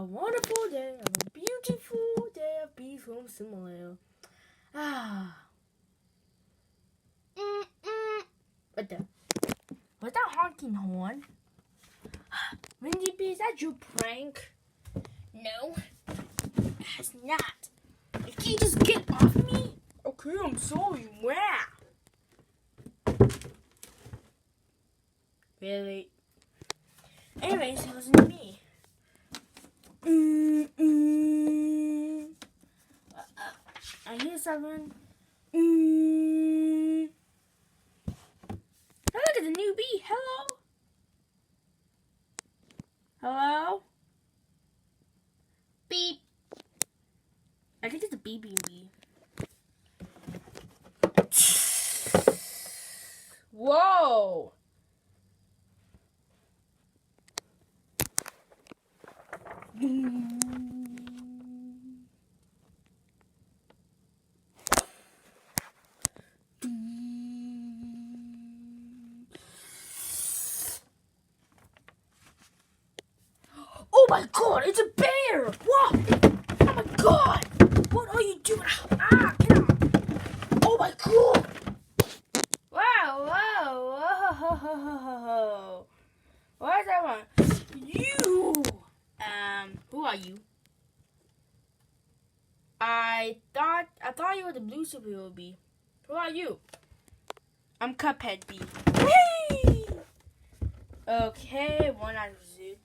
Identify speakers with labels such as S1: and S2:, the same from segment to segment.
S1: Wonderful day, a beautiful day of Bee Film Simulator. What the? Was that honking horn? Windy Bee, is that your prank? No, it's not. Can you just get off me? Okay, I'm sorry. Wow. Really? Anyways, it wasn't me. I hear something. Oh, look at the new bee. Hello? Hello? Beep. I think it's a bee. Whoa. Oh my god, it's a bear! What? Oh my god! What are you doing? Ah, get out! Oh my god! Whoa! Where's that one? You! Who are you? I thought you were the blue superhero bee. Who are you? I'm Cuphead bee. Whee! Okay, 1 out of 2.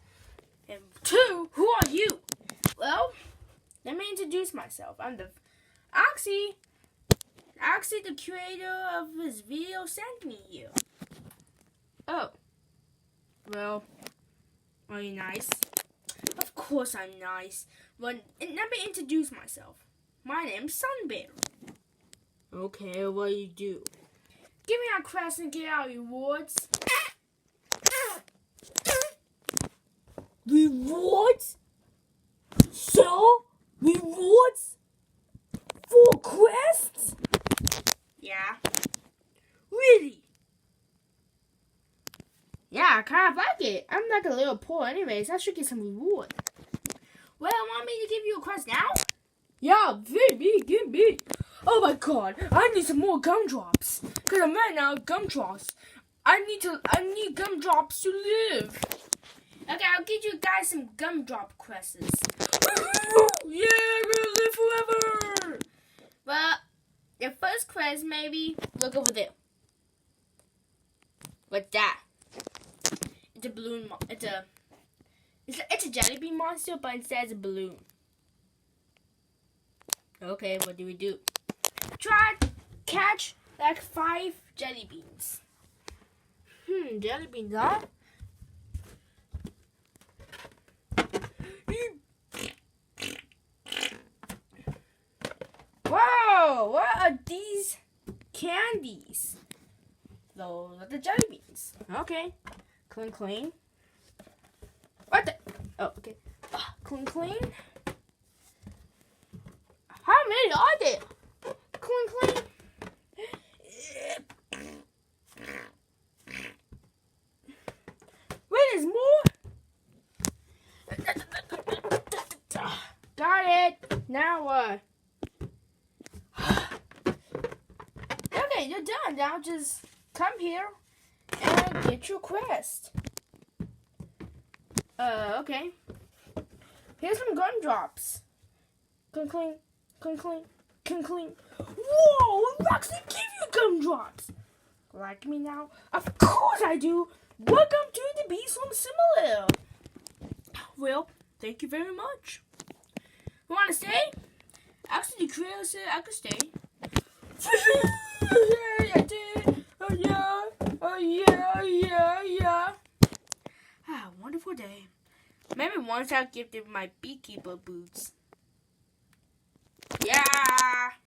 S1: And 2, who are you? Well, let me introduce myself. I'm the Oxy. Oxy, the creator of this video, sent me here. Oh. Well, are you nice? Of course I'm nice. But let me introduce myself. My name's Sunbear. Okay, what do you do? Give me a quest and get our rewards. Rewards? So? Rewards? For quests? Yeah. Really? Yeah, I kind of like it. I'm like a little poor anyways. I should get some reward. Well, want me to give you a quest now? Yeah, give me. Oh my god, I need some more gumdrops. Because I'm running out of gumdrops. I need gumdrops to live. Okay, I'll give you guys some gumdrop quests. Yeah, we'll live forever. Well, your first quest, maybe look over there. What's that? It's a balloon. It's a jelly bean monster, but instead it's a balloon. Okay, what do we do? Try to catch like 5 jelly beans. Jelly beans, huh? Whoa! What are these candies? Those are the jelly beans. Okay. Clean. What the? Oh, okay. Clean. How many are there? Clean. Wait, there's more? Got it. Now what? Okay, you're done. Now just come here and get your quest. Okay. Here's some gumdrops. Clean. Whoa! Roxy give you gumdrops. Like me now? Of course I do. Welcome to the Bee Film Simulator. Well, thank you very much. You want to stay? Actually, the creator said I could stay. Yeah, I did. Oh yeah. Wonderful day. Maybe once I'll give them my beekeeper boots. Yeah.